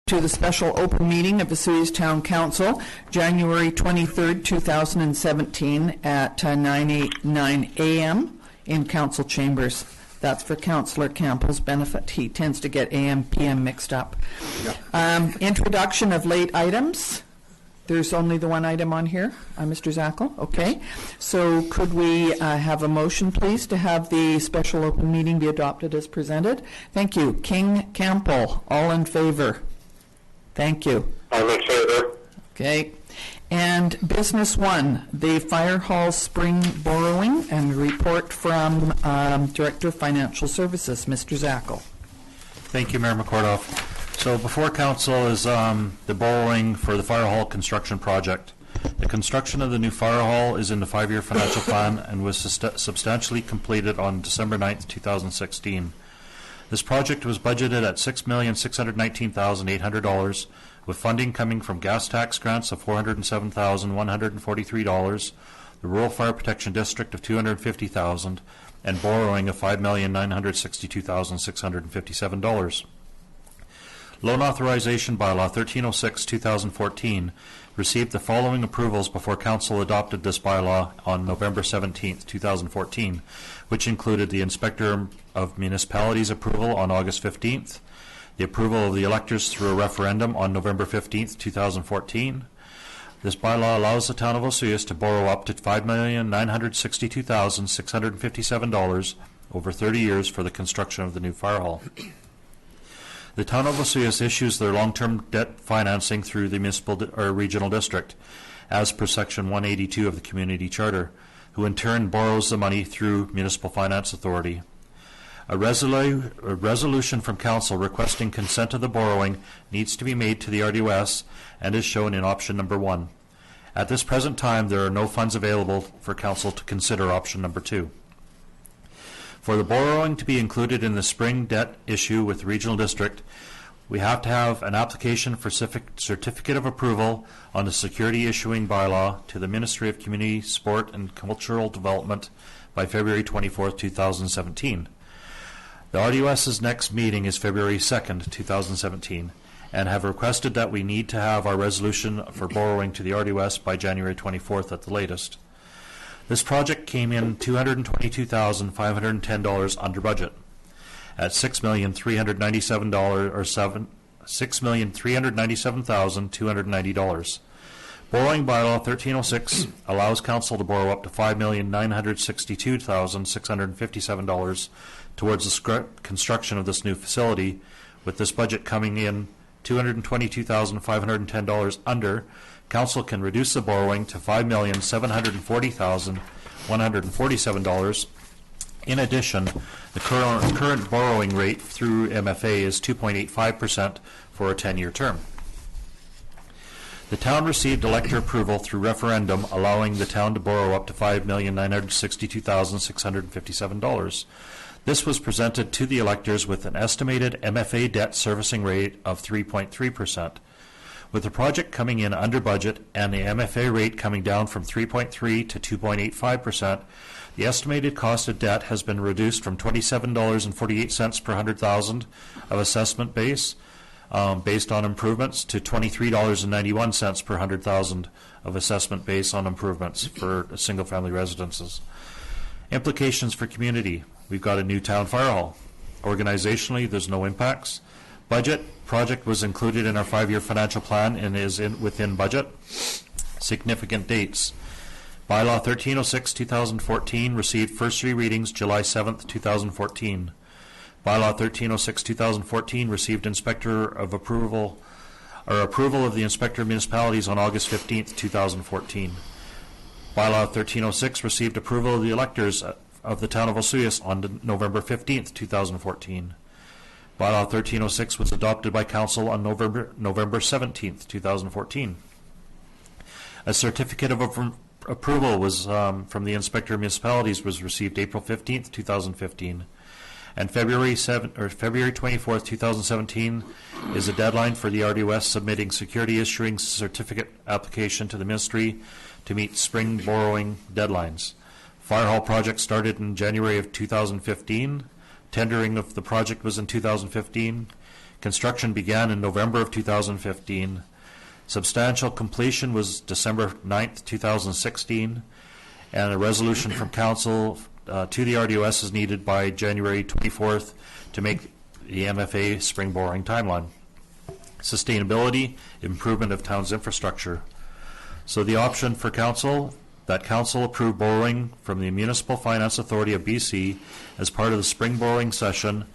To the special open meeting of the Vesuvius Town Council, January 23rd, 2017 at 9 a.m. in Council Chambers. That's for Councillor Campbell's benefit. He tends to get AM, PM mixed up. Yeah. Introduction of late items. There's only the one item on here, Mr. Zackel. Okay. So could we have a motion, please, to have the special open meeting be adopted as presented? Thank you. King, Campbell, all in favor? Thank you. I'm in favor. Okay. And business one, the fire hall spring borrowing, and report from Director of Financial Services, Mr. Zackel. Thank you, Mayor McCordoff. So before council is the borrowing for the fire hall construction project. The construction of the new fire hall is in the 5-year financial plan and was substantially completed on December 9th, 2016. This project was budgeted at $6,619,800, with funding coming from gas tax grants of $407,143, the Rural Fire Protection District of $250,000, and borrowing of $5,962,657. Loan Authorization Bylaw 1306-2014 received the following approvals before Council adopted this bylaw on November 17, 2014, which included the Inspector of Municipalities approval on August 15th, the approval of the electors through a referendum on November 15th, 2014. This bylaw allows the Town of Vesuvius to borrow up to $5,962,657 over 30 years for the construction of the new fire hall. The Town of Vesuvius issues their long-term debt financing through the municipal or regional district, as per Section 182 of the Community Charter, who in turn borrows the money through Municipal Finance Authority. A resolution from Council requesting consent of the borrowing needs to be made to the RDOS and is shown in option number 1. At this present time, there are no funds available for Council to consider option number 2. For the borrowing to be included in the spring debt issue with the Regional District, we have to have an application for certificate of approval on the security issuing bylaw to the Ministry of Community, Sport and Cultural Development by February 24, 2017. The RDOS's next meeting is February 2nd, 2017, and have requested that we need to have our resolution for borrowing to the RDOS by January 24th at the latest. This project came in $222,510 under budget at $6,397,290. Borrowing bylaw 1306 allows council to borrow up to $5,962,657 towards the construction of this new facility, with this budget coming in $222,510 under. Council can reduce the borrowing to $5,740,147. In addition, the current borrowing rate through MFA is 2.85% for a 10-year term. The town received elector approval through referendum, allowing the town to borrow up to $5,962,657. This was presented to the electors with an estimated MFA debt servicing rate of 3.3%. With the project coming in under budget and the MFA rate coming down from 3.3 to 2.85%, the estimated cost of debt has been reduced from $27.48 per 100,000 of assessment base based on improvements to $23.91 per 100,000 of assessment base on improvements for single-family residences. Implications for community. We've got a new town fire hall. Organizationally, there's no impacts. Budget. Project was included in our 5-year financial plan and is within budget. Significant dates. Bylaw 1306-2014 received first 3 readings July 7th, 2014. Bylaw 1306-2014 received approval of the Inspector of Municipalities on August 15th, 2014. Bylaw 1306 received approval of the electors of the Town of Vesuvius on November 15th, 2014. Bylaw 1306 was adopted by Council on November 17th, 2014. A certificate of approval was from the Inspector of Municipalities was received April 15th, 2015. And February 24th, 2017 is a deadline for the RDOS submitting security issuing certificate application to the Ministry to meet spring borrowing deadlines. Fire hall project started in January of 2015. Tendering of the project was in 2015. Construction began in November of 2015. Substantial completion was December 9th, 2016, and a resolution from council to the RDOS is needed by January 24th to make the MFA spring borrowing timeline. Sustainability, improvement of town's infrastructure. So the option for council, that council approve borrowing from the Municipal Finance Authority of BC as part of the spring borrowing session,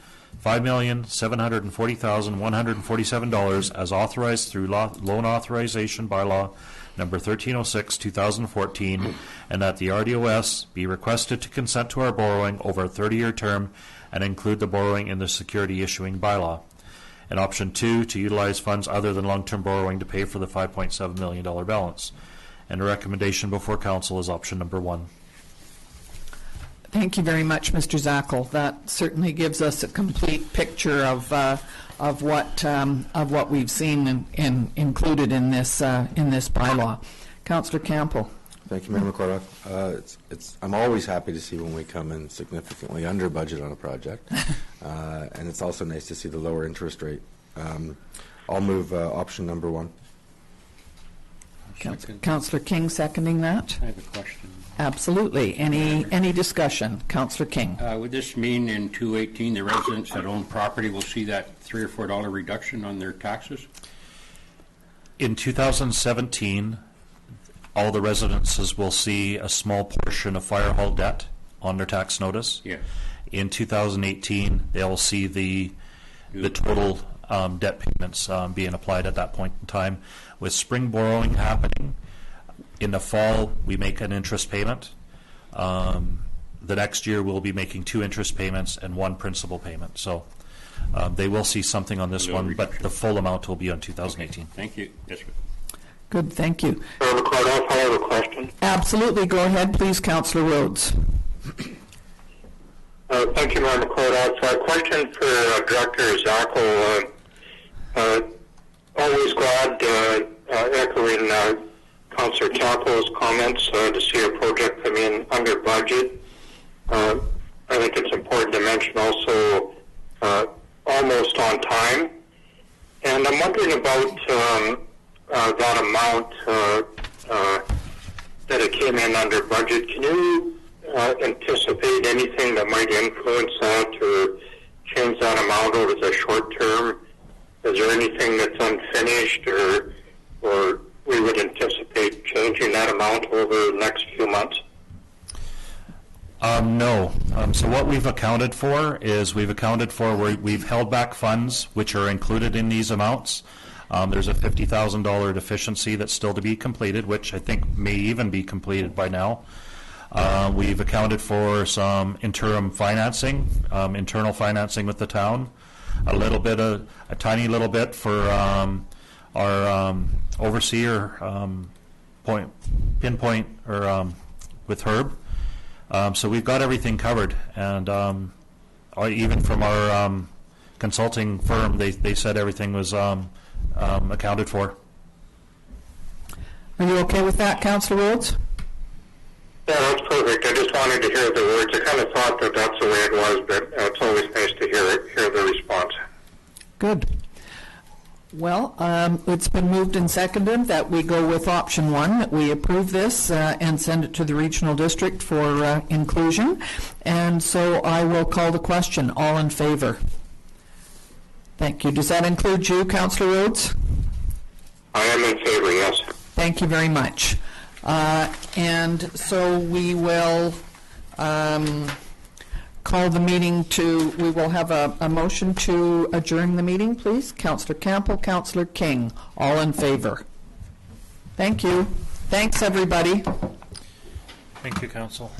$5,740,147 as authorized through loan authorization bylaw number 1306/2014, and that the RDOS be requested to consent to our borrowing over a 30-year term and include the borrowing in the security issuing bylaw. And option 2, to utilize funds other than long-term borrowing to pay for the $5.7 million balance. And a recommendation before council is option number 1. Thank you very much, Mr. Zackel. That certainly gives us a complete picture of what we've seen included in this bylaw. Councillor Campbell. Thank you, Mayor McCordock. I'm always happy to see when we come in significantly under budget on a project, and it's also nice to see the lower interest rate. I'll move option number 1. Councillor King seconding that. I have a question. Absolutely. Any discussion? Councillor King. Would this mean in 218 the residents that own property will see that $3 or $4 reduction on their taxes? In 2017, all the residences will see a small portion of fire hall debt on their tax notice. Yes. In 2018, they'll see the total debt payments being applied at that point in time. With spring borrowing happening, in the fall, we make an interest payment. The next year, we'll be making 2 interest payments and 1 principal payment. So they will see something on this one, but the full amount will be on 2018. Okay. Thank you. Yes, sir. Good, thank you. Mayor McCordock, I have a question. Absolutely. Go ahead, please, Councillor Rhodes. Thank you, Mayor McCordock. A question for Director Zackel. Always glad, echoing Councillor Campbell's comments, to see a project come in under budget. I think it's important to mention also almost on time. And I'm wondering about that amount that it came in under budget. Can you anticipate anything that might influence that or change that amount over the short term? Is there anything that's unfinished or we would anticipate changing that amount over the next few months? No. So what we've accounted for is we've held back funds which are included in these amounts. There's a $50,000 deficiency that's still to be completed, which I think may even be completed by now. We've accounted for some interim financing, internal financing with the town, a tiny little bit for our overseer pinpoint or with Herb. So we've got everything covered, and even from our consulting firm, they said everything was accounted for. Are you okay with that, Councillor Rhodes? Yeah, that's perfect. I just wanted to hear the words. I kind of thought that that's the way it was, but it's always nice to hear the response. Good. Well, it's been moved and seconded that we go with option 1, that we approve this and send it to the regional district for inclusion. And so I will call the question. All in favor? Thank you. Does that include you, Councillor Rhodes? I am in favor, yes. Thank you very much. And so we will call the meeting we will have a motion to adjourn the meeting, please. Councillor Campbell, Councillor King, all in favor. Thank you. Thanks, everybody. Thank you, Council.